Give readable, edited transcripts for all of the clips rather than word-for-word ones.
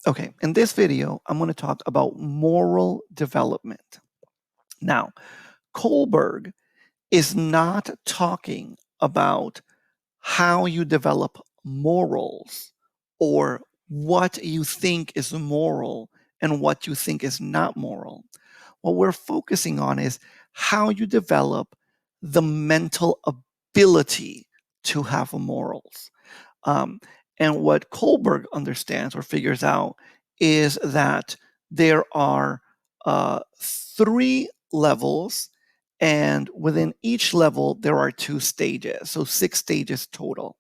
Okay, in this video, I'm going to talk about moral development. Now, Kohlberg is not talking about how you develop morals or what you think is moral and what you think is not moral. What we're focusing on is how you develop the mental ability to have morals. Um, and what Kohlberg understands or figures out is that there are three levels, and within each level, there are 2 stages, so 6 stages total.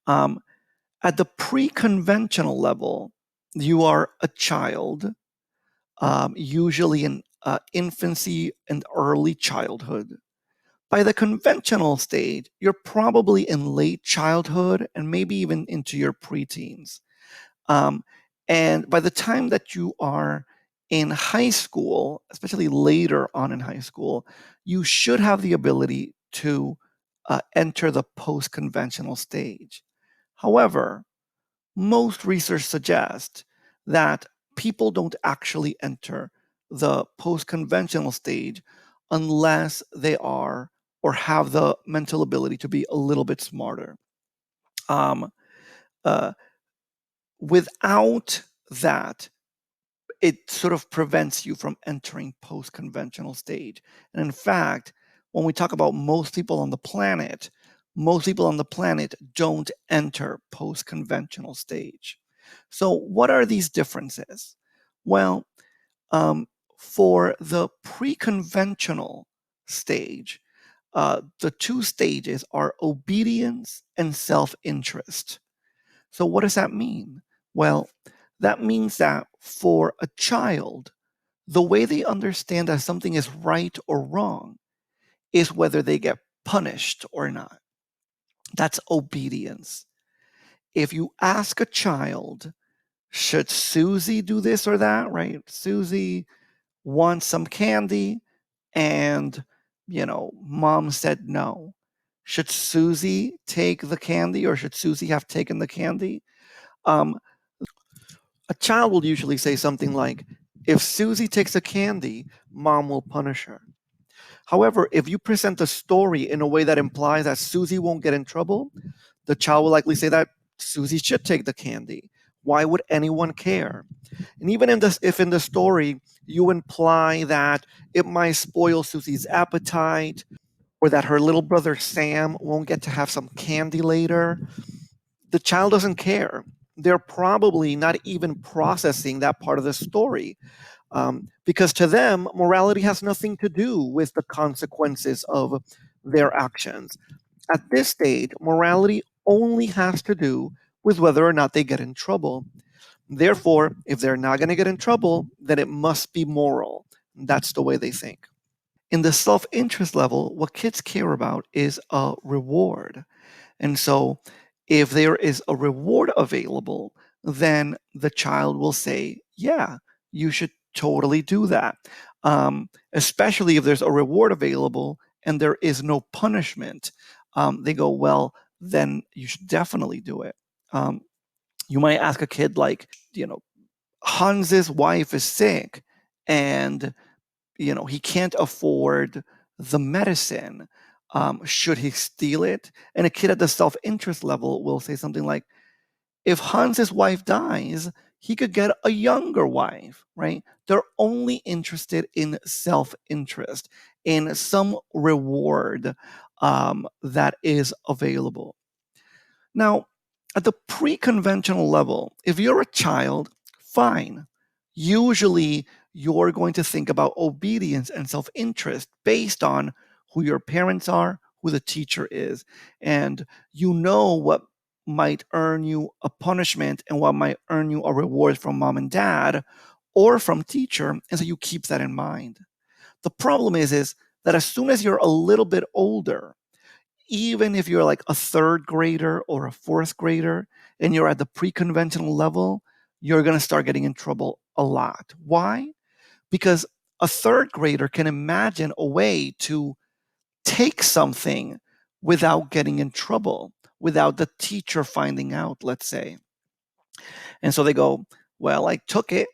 At the pre-conventional level, you are a child, usually in infancy and early childhood. By the conventional stage, you're probably in late childhood and maybe even into your preteens. And by the time that you are in high school, especially later on in high school, you should have the ability to enter the post-conventional stage. However, most research suggests that people don't actually enter the post-conventional stage unless they are or have the mental ability to be a little bit smarter. Uh, Without that, it sort of prevents you from entering post-conventional stage. And in fact, when we talk about most people on the planet don't enter post-conventional stage. So what are these differences? Well, for the pre-conventional stage, the 2 stages are obedience and self-interest. So what does that mean? Well, that means that for a child, the way they understand that something is right or wrong is whether they get punished or not. That's obedience. If you ask a child, should Susie do this or that, right? Susie wants some candy and, mom said no. Should Susie take the candy or should Susie have taken the candy? A child will usually say something like, if Susie takes a candy, mom will punish her. However, if you present a story in a way that implies that Susie won't get in trouble, the child will likely say that Susie should take the candy. Why would anyone care? And even if in the story you imply that it might spoil Susie's appetite or that her little brother Sam won't get to have some candy later, the child doesn't care. They're probably not even processing that part of the story. Because to them, morality has nothing to do with the consequences of their actions. At this stage, morality only has to do with whether or not they get in trouble. Therefore, if they're not going to get in trouble, then it must be moral. That's the way they think. In the self interest level, what kids care about is a reward. And so, if there is a reward available, then the child will say, yeah, you should totally do that. Especially if there's a reward available and there is no punishment. They go, well, then you should definitely do it. You might ask a kid, like, Hans's wife is sick and, he can't afford the medicine. Should he steal it? And a kid at the self-interest level will say something like, if Hans's wife dies, he could get a younger wife, right? They're only interested in self-interest, in some reward that is available. Now, at the pre-conventional level, if you're a child, fine. Usually, you're going to think about obedience and self-interest based on who your parents are, who the teacher is, and you know what might earn you a punishment and what might earn you a reward from mom and dad or from teacher, and so you keep that in mind. The problem is that as soon as you're a little bit older, even if you're like a 3rd grader or a 4th grader and you're at the pre-conventional level, you're going to start getting in trouble a lot. Why? Because a 3rd grader can imagine a way to take something without getting in trouble, without the teacher finding out, let's say. And so they go, well, I took it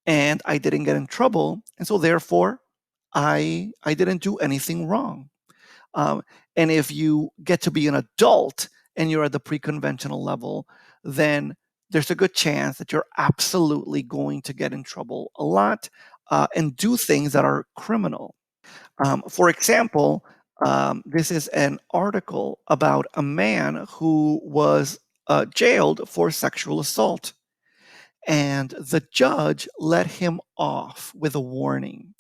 and I didn't get in trouble. And so therefore, I didn't do anything wrong. Um, and if you get to be an adult and you're at the pre-conventional level, then there's a good chance that you're absolutely going to get in trouble a lot and do things that are criminal. For example, this is an article about a man who was jailed for sexual assault, and the judge let him off with a warning.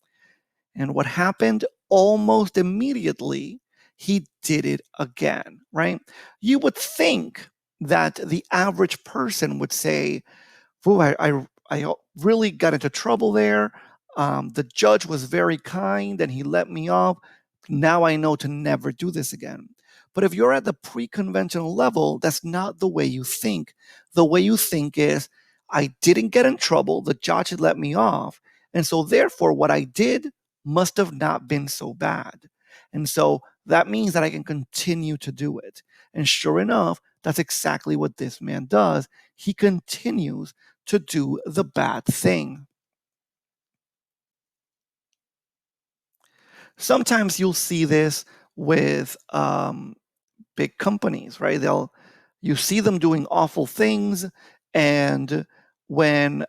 And what happened almost immediately, he did it again, right? You would think that the average person would say, "Ooh, I really got into trouble there. The judge was very kind and he let me off. Now I know to never do this again." But if you're at the pre conventional level, that's not the way you think. The way you think is, I didn't get in trouble. The judge had let me off. And so, therefore, what I did must have not been so bad. And so that means that I can continue to do it. And sure enough, that's exactly what this man does. He continues to do the bad thing. Sometimes you'll see this with big companies, right? You see them doing awful things, and when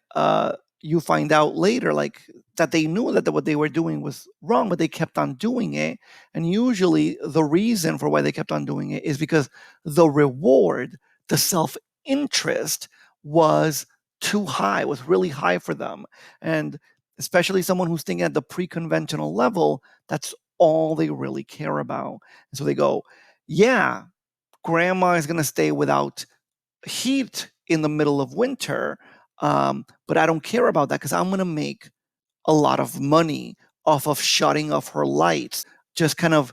you find out later, like that they knew that what they were doing was wrong, but they kept on doing it. And usually, the reason for why they kept on doing it is because the reward, the self interest, was too high, was really high for them, and especially someone who's thinking at the pre-conventional level, that's all they really care about. And so they go, yeah, grandma is going to stay without heat in the middle of winter. But I don't care about that because I'm going to make a lot of money off of shutting off her lights. Just kind of,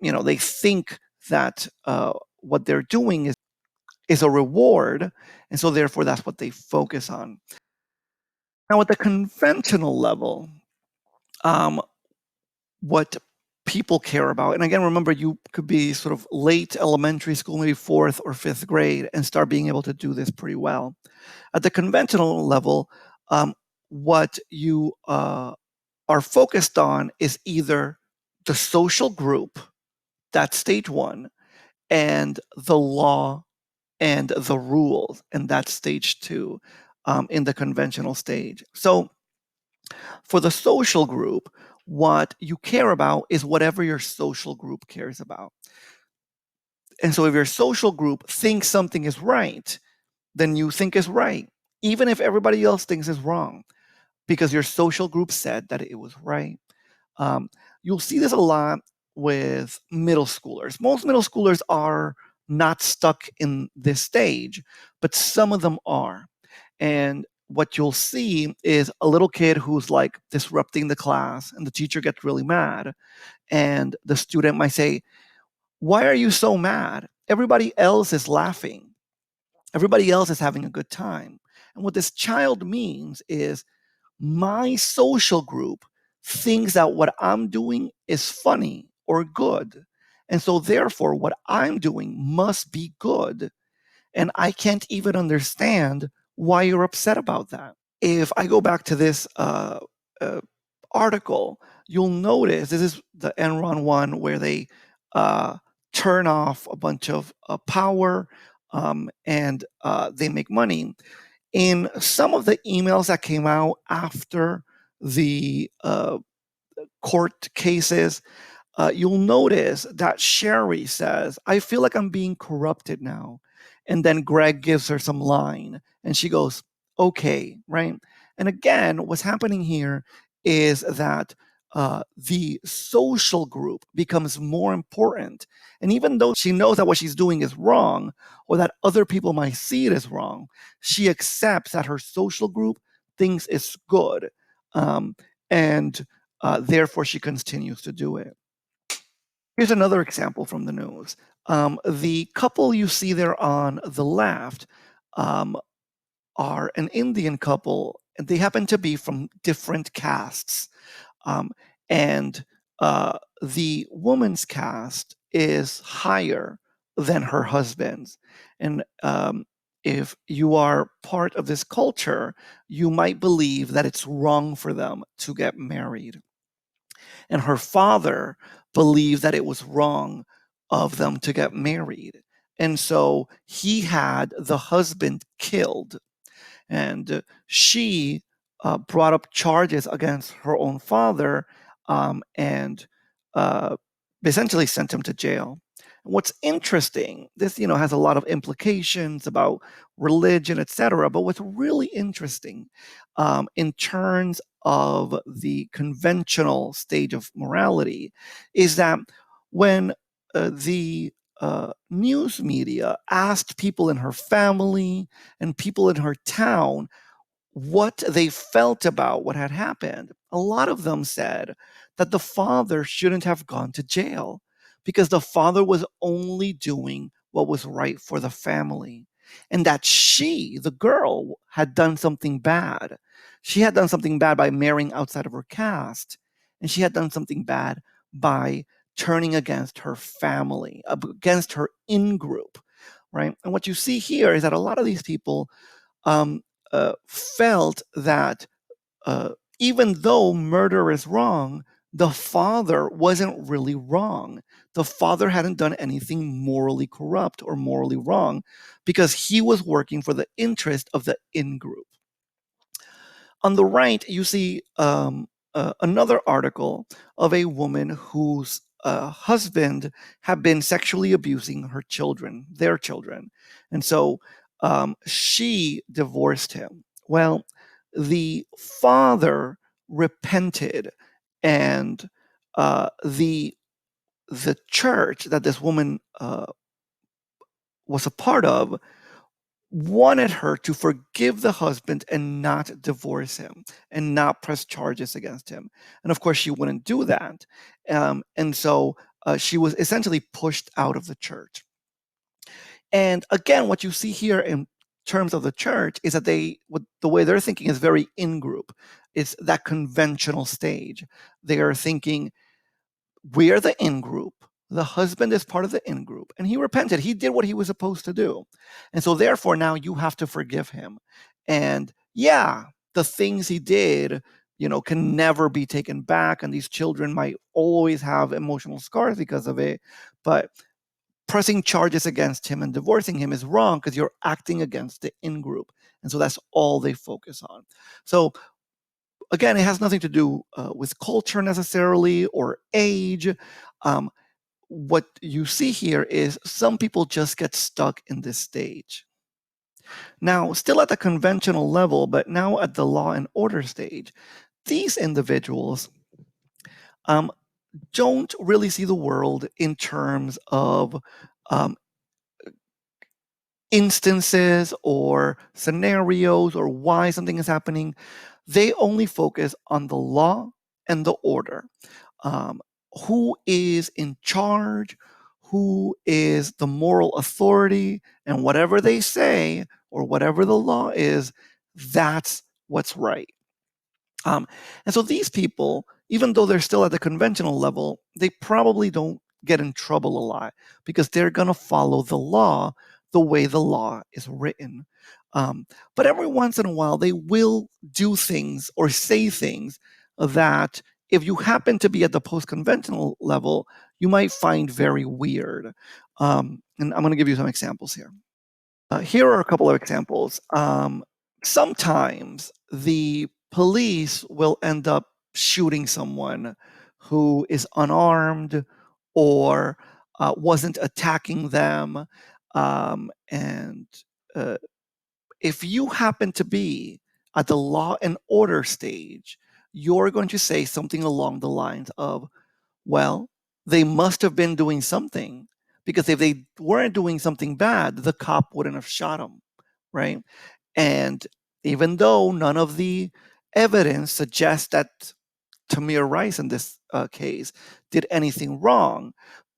they think that what they're doing is a reward. And so therefore, that's what they focus on. Now, at the conventional level, um, what people care about. And again, remember, you could be sort of late elementary school, maybe fourth or fifth grade, and start being able to do this pretty well. At the conventional level, what you are focused on is either the social group, that's stage one, and the law and the rules, and that's stage two in the conventional stage. So for the social group, what you care about is whatever your social group cares about. And so if your social group thinks something is right, then you think is right, even if everybody else thinks is wrong, because your social group said that it was right. Um, you'll see this a lot with middle schoolers. Most middle schoolers are not stuck in this stage, but some of them are. And what you'll see is a little kid who's like disrupting the class, and the teacher gets really mad. And the student might say, "Why are you so mad? Everybody else is laughing. Everybody else is having a good time." And what this child means is, my social group thinks that what I'm doing is funny or good. And so, therefore, what I'm doing must be good. And I can't even understand why you're upset about that. If I go back to this uh, article, you'll notice this is the Enron one where they uh, turn off a bunch of power and they make money. In some of the emails that came out after the court cases, you'll notice that Sherry says, "I feel like I'm being corrupted now." And then Greg gives her some line and she goes, "Okay," right? And again, what's happening here is that the social group becomes more important. And even though she knows that what she's doing is wrong or that other people might see it as wrong, she accepts that her social group thinks it's good. And therefore, she continues to do it. Here's another example from the news. The couple you see there on the left um, are an Indian couple, and they happen to be from different castes. Um, and the woman's caste is higher than her husband's. And if you are part of this culture, you might believe that it's wrong for them to get married. And her father believed that it was wrong of them to get married. And so he had the husband killed. And she brought up charges against her own father, and uh, essentially sent him to jail. What's interesting, this has a lot of implications about religion, etc. But what's really interesting, in terms of the conventional stage of morality, is that when the news media asked people in her family and people in her town what they felt about what had happened, a lot of them said that the father shouldn't have gone to jail because the father was only doing what was right for the family, and that she, the girl, had done something bad. She had done something bad by marrying outside of her caste, and she had done something bad by turning against her family, against her in group, right? And what you see here is that a lot of these people um, felt that uh, even though murder is wrong, the father wasn't really wrong. The father hadn't done anything morally corrupt or morally wrong because he was working for the interest of the in group. On the right, you see another article of a woman whose husband had been sexually abusing her children, their children. And so she divorced him. Well, the father repented, and the church that this woman was a part of wanted her to forgive the husband and not divorce him and not press charges against him. And of course, she wouldn't do that. And so she was essentially pushed out of the church. And again, what you see here in terms of the church is that the way they're thinking is very in group. It's that conventional stage. They are thinking, we are the in group. The husband is part of the in group, and he repented. He did what he was supposed to do. And so, therefore, now you have to forgive him. And yeah, the things he did, can never be taken back. And these children might always have emotional scars because of it. But pressing charges against him and divorcing him is wrong because you're acting against the in group. And so that's all they focus on. So again, it has nothing to do with culture necessarily or age. Um, what you see here is some people just get stuck in this stage. Now, still at the conventional level, but now at the law and order stage, these individuals don't really see the world in terms of um, instances or scenarios or why something is happening. They only focus on the law and the order. Um, who is in charge? Who is the moral authority? And whatever they say or whatever the law is, that's what's right. Um, and so these people, even though they're still at the conventional level, they probably don't get in trouble a lot because they're going to follow the law the way the law is written. But every once in a while, they will do things or say things that, if you happen to be at the post conventional level, you might find very weird. And I'm going to give you some examples here. Here are a couple of examples. Sometimes the police will end up shooting someone who is unarmed or wasn't attacking them. And if you happen to be at the law and order stage, you're going to say something along the lines of, well, they must have been doing something, because if they weren't doing something bad, the cop wouldn't have shot them, right? And even though none of the evidence suggests that Tamir Rice in this case did anything wrong,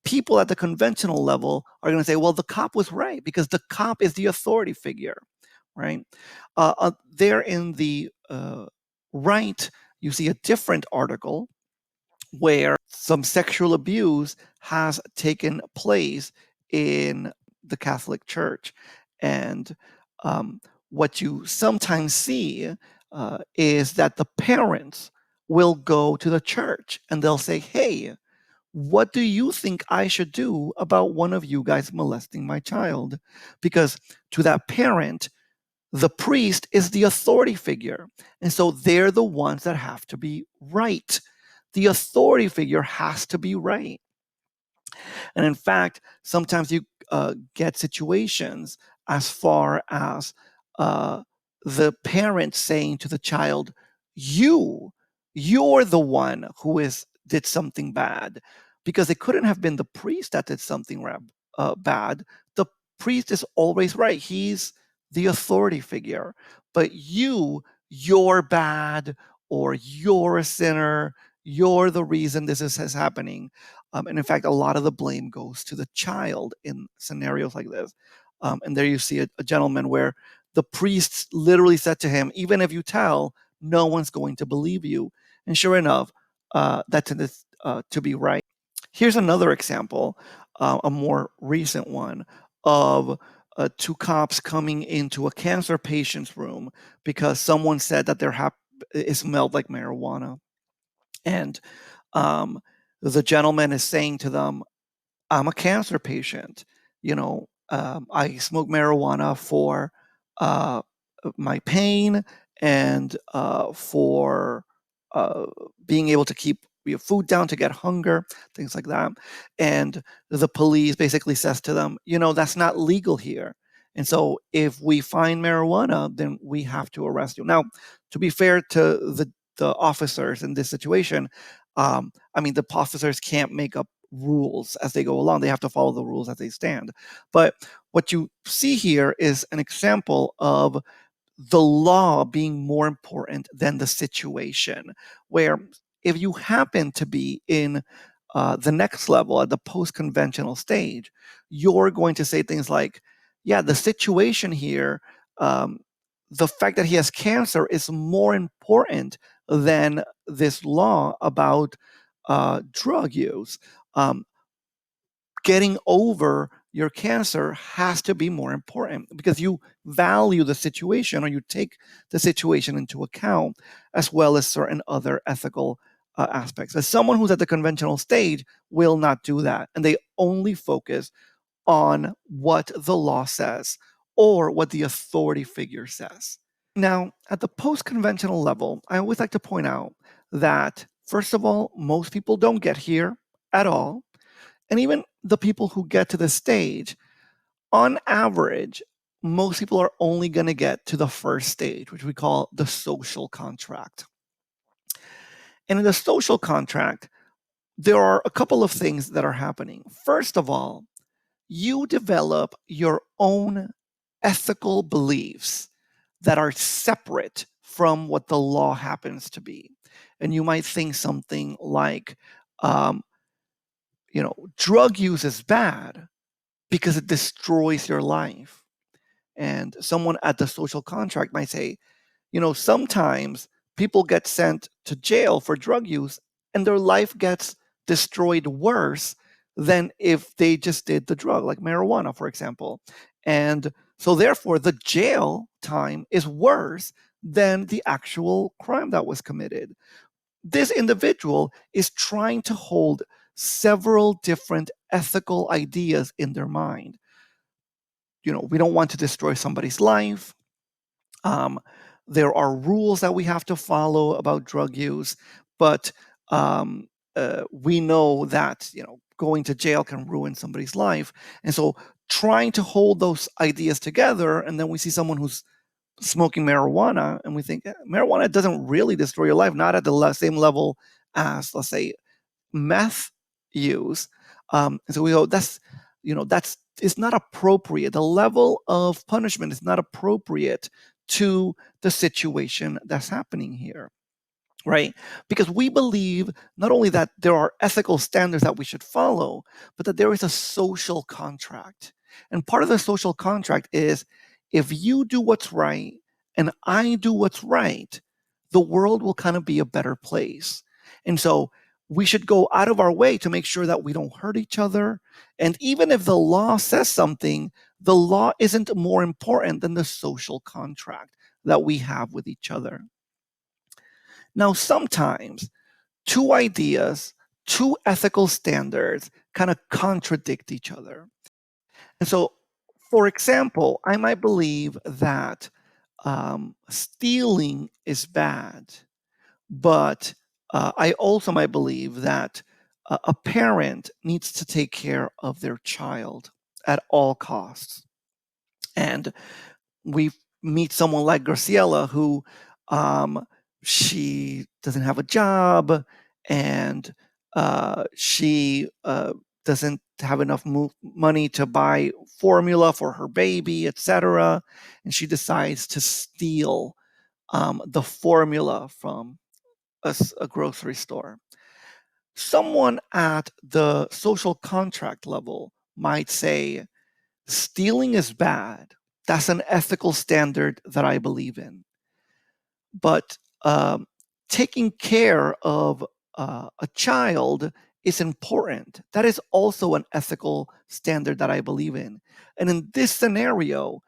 people at the conventional level are going to say, well, the cop was right because the cop is the authority figure, right? There in the right, you see a different article where some sexual abuse has taken place in the Catholic Church. And um, what you sometimes see is that the parents will go to the church and they'll say, hey, what do you think I should do about one of you guys molesting my child? Because to that parent, the priest is the authority figure. And so they're the ones that have to be right. The authority figure has to be right. And in fact, sometimes you get situations as far as uh, the parent saying to the child, you're the one who did something bad, because it couldn't have been the priest that did something bad. The priest is always right. He's the authority figure. But you're bad, or you're a sinner. You're the reason this is happening. And in fact, a lot of the blame goes to the child in scenarios like this. And there you see a gentleman where the priest literally said to him, even if you tell, no one's going to believe you. And sure enough, that tended to be right. Here's another example, a more recent one, of two cops coming into a cancer patient's room because someone said that it smelled like marijuana. And um, the gentleman is saying to them, I'm a cancer patient. I smoke marijuana for uh, my pain and for uh, being able to keep your food down, to get hunger, things like that. And the police basically says to them, that's not legal here. And so if we find marijuana, then we have to arrest you. Now, to be fair to the officers in this situation, the officers can't make up rules as they go along. They have to follow the rules as they stand. But what you see here is an example of the law being more important than the situation, where if you happen to be in the next level at the post-conventional stage, you're going to say things like, yeah, the situation here, the fact that he has cancer is more important than this law about drug use. Um, Getting over your cancer has to be more important because you value the situation, or you take the situation into account, as well as certain other ethical aspects. As someone who's at the conventional stage will not do that, and they only focus on what the law says or what the authority figure says. Now, at the post conventional level, I always like to point out that, first of all, most people don't get here at all. And even the people who get to the stage, on average, most people are only going to get to the first stage, which we call the social contract. And in the social contract, there are a couple of things that are happening. First of all, you develop your own ethical beliefs that are separate from what the law happens to be. And you might think something like, um, drug use is bad because it destroys your life. And someone at the social contract might say, sometimes people get sent to jail for drug use and their life gets destroyed worse than if they just did the drug, like marijuana, for example. And so therefore, the jail time is worse than the actual crime that was committed. This individual is trying to hold several different ethical ideas in their mind. We don't want to destroy somebody's life. Um, there are rules that we have to follow about drug use, but we know that going to jail can ruin somebody's life, and so trying to hold those ideas together, and then we see someone who's smoking marijuana, and we think marijuana doesn't really destroy your life, not at the same level as, let's say, meth use. And so we go, that's it's not appropriate. The level of punishment is not appropriate to the situation that's happening here, right? Because we believe not only that there are ethical standards that we should follow, but that there is a social contract. And part of the social contract is, if you do what's right and I do what's right, the world will kind of be a better place. And so we should go out of our way to make sure that we don't hurt each other. And even if the law says something the law isn't more important than the social contract that we have with each other. Now, sometimes two ideas, two ethical standards kind of contradict each other. And so, for example, I might believe that stealing is bad, but I also might believe that a parent needs to take care of their child at all costs. And we meet someone like Graciela who um, she doesn't have a job and she doesn't have enough money to buy formula for her baby, etc. And she decides to steal the formula from a grocery store. Someone at the social contract level might say, stealing is bad. That's an ethical standard that I believe in. But taking care of a child is important. That is also an ethical standard that I believe in. And in this scenario,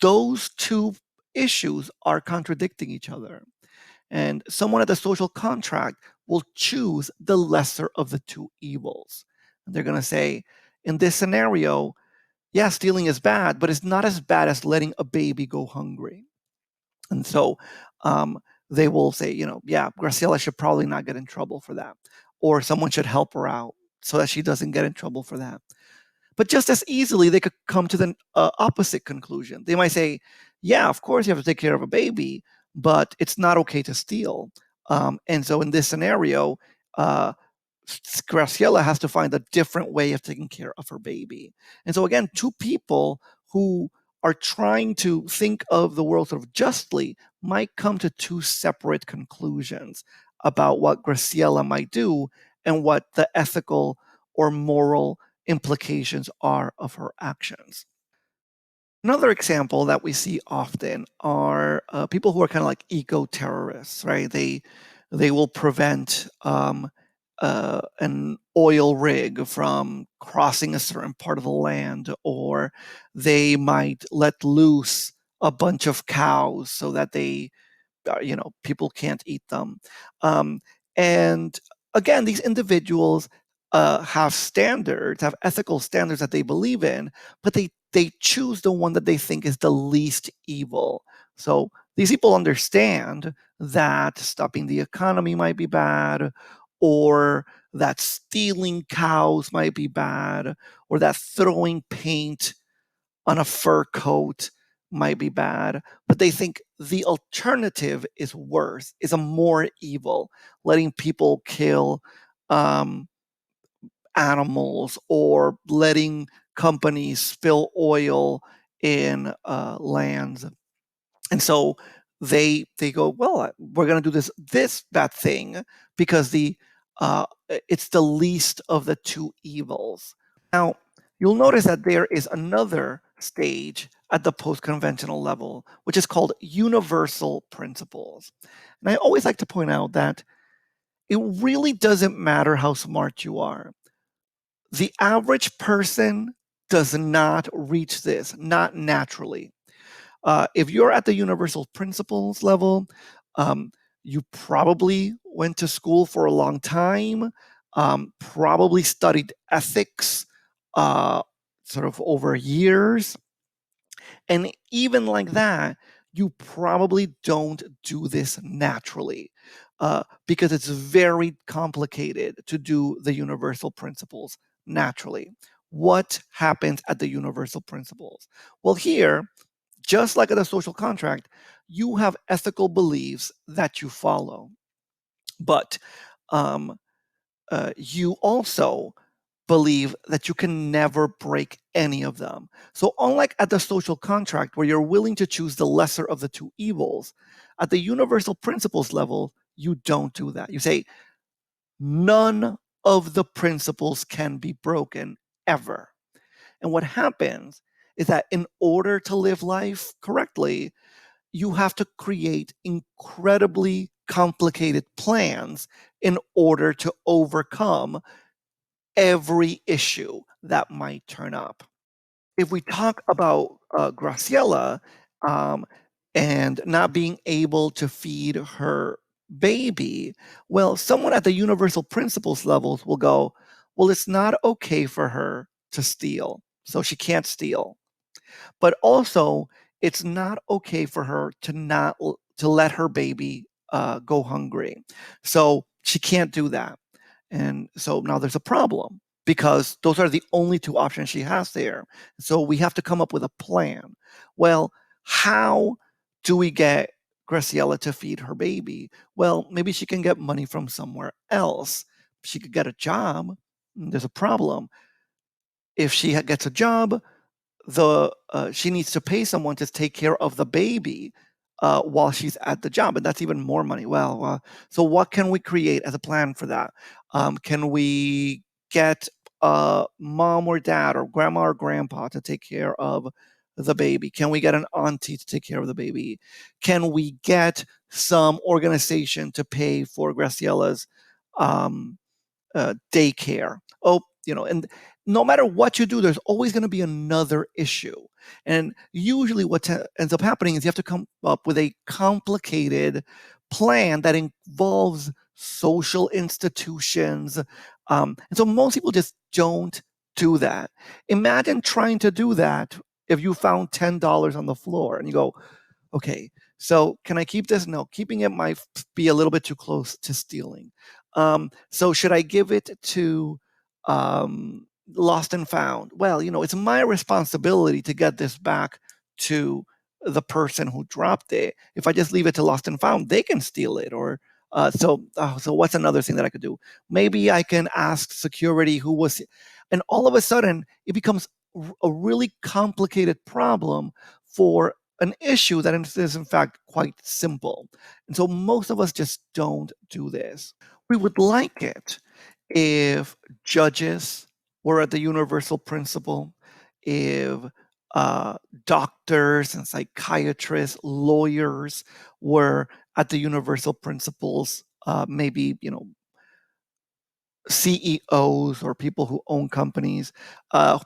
those two issues are contradicting each other. And someone at the social contract will choose the lesser of the two evils. And they're going to say, in this scenario, yeah, stealing is bad, but it's not as bad as letting a baby go hungry. And so they will say, yeah, Graciela should probably not get in trouble for that. Or someone should help her out so that she doesn't get in trouble for that. But just as easily, they could come to the opposite conclusion. They might say, yeah, of course you have to take care of a baby, but it's not okay to steal. And so in this scenario, uh, Graciela has to find a different way of taking care of her baby. And so again, two people who are trying to think of the world sort of justly might come to two separate conclusions about what Graciela might do and what the ethical or moral implications are of her actions. Another example that we see often are people who are kind of like eco-terrorists, right? They will prevent an oil rig from crossing a certain part of the land, or they might let loose a bunch of cows so that people can't eat them. And again, these individuals have standards, have ethical standards that they believe in, but they choose the one that they think is the least evil. So these people understand that stopping the economy might be bad, or that stealing cows might be bad, or that throwing paint on a fur coat might be bad, but they think the alternative is worse, is a more evil, letting people kill um, animals or letting companies spill oil in lands. And so they go, well, we're going to do this bad thing because it's the least of the two evils. Now, you'll notice that there is another stage at the post-conventional level, which is called universal principles. And I always like to point out that it really doesn't matter how smart you are. The average person does not reach this, not naturally. If you're at the universal principles level, you probably went to school for a long time, probably studied ethics sort of over years. And even like that, you probably don't do this naturally because it's very complicated to do the universal principles naturally. What happens at the universal principles? Well, here, just like at a social contract, you have ethical beliefs that you follow. But you also believe that you can never break any of them. So, unlike at the social contract, where you're willing to choose the lesser of the two evils, at the universal principles level, you don't do that. You say, none of the principles can be broken ever. And what happens is that in order to live life correctly, you have to create incredibly complicated plans in order to overcome every issue that might turn up. if we talk about Graciela um, and not being able to feed her baby, well, someone at the universal principles levels will go, well, it's not okay for her to steal, so she can't steal. But also, it's not okay for her to not to let her baby go hungry, so she can't do that. And so now there's a problem because those are the only two options she has there. So we have to come up with a plan. Well, how do we get Graciela to feed her baby? Well, maybe she can get money from somewhere else. She could get a job. There's a problem. If she gets a job, the she needs to pay someone to take care of the baby while she's at the job, and that's even more money. Well, so what can we create as a plan for that? Can we get mom or dad or grandma or grandpa to take care of the baby? Can we get an auntie to take care of the baby? Can we get some organization to pay for Graciela's um, daycare? Oh, and no matter what you do, there's always going to be another issue. And usually, what ends up happening is you have to come up with a complicated plan that involves social institutions. And so most people just don't do that. Imagine trying to do that if you found $10 on the floor and you go, okay, so can I keep this? No, keeping it might be a little bit too close to stealing. So should I give it to Lost and Found? Well, it's my responsibility to get this back to the person who dropped it. If I just leave it to Lost and Found, they can steal it. Or so what's another thing that I could do? Maybe I can ask security who was, and all of a sudden it becomes a really complicated problem for an issue that is in fact quite simple. And so most of us just don't do this. We would like it if judges were at the universal principle, if uh, doctors and psychiatrists, lawyers were at the universal principles, maybe, CEOs or people who own companies,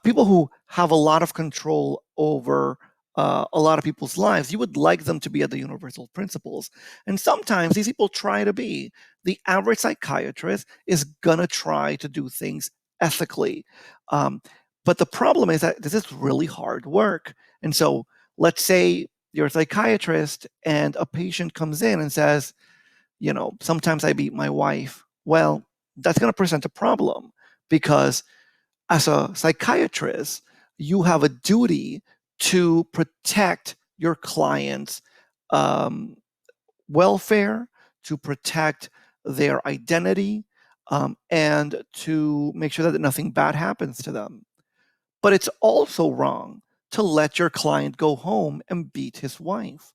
people who have a lot of control over a lot of people's lives. You would like them to be at the universal principles. And sometimes these people try to be. The average psychiatrist is going to try to do things ethically. Um, but the problem is that this is really hard work. And so let's say you're a psychiatrist and a patient comes in and says, sometimes I beat my wife. Well, that's going to present a problem because as a psychiatrist, you have a duty to protect your client's um, welfare, to protect their identity, and to make sure that nothing bad happens to them. But it's also wrong to let your client go home and beat his wife.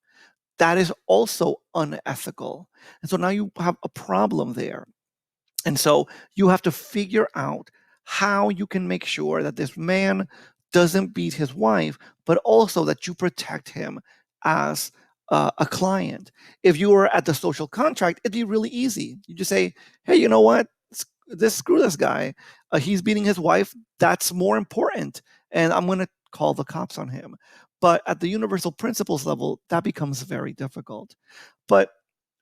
That is also unethical. And so now you have a problem there. And so you have to figure out how you can make sure that this man doesn't beat his wife, but also that you protect him as a client. If you were at the social contract, it'd be really easy. You just say, hey, you know what? Screw this guy. He's beating his wife. That's more important. And I'm going to call the cops on him. But at the universal principles level, that becomes very difficult. But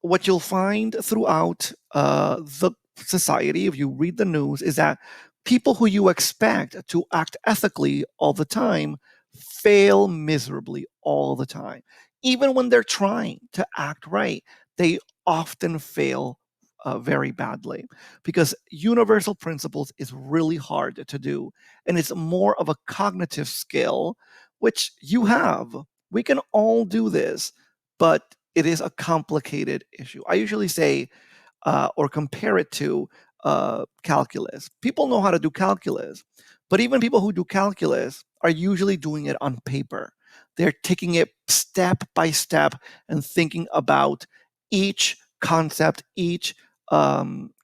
what you'll find throughout the society, if you read the news, is that people who you expect to act ethically all the time fail miserably all the time. Even when they're trying to act right, they often fail very badly because universal principles is really hard to do. And it's more of a cognitive skill, which you have. We can all do this, but it is a complicated issue. I usually say or compare it to calculus. People know how to do calculus, but even people who do calculus are usually doing it on paper. They're taking it step by step and thinking about each concept, each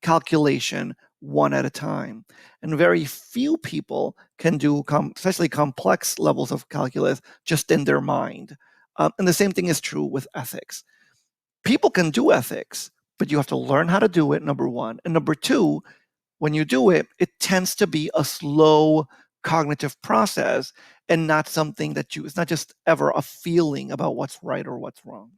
calculation one at a time. And very few people can do, especially complex levels of calculus, just in their mind. And the same thing is true with ethics. People can do ethics, but you have to learn how to do it, number one. And number two, when you do it, it tends to be a slow cognitive process and not something that it's not just ever a feeling about what's right or what's wrong.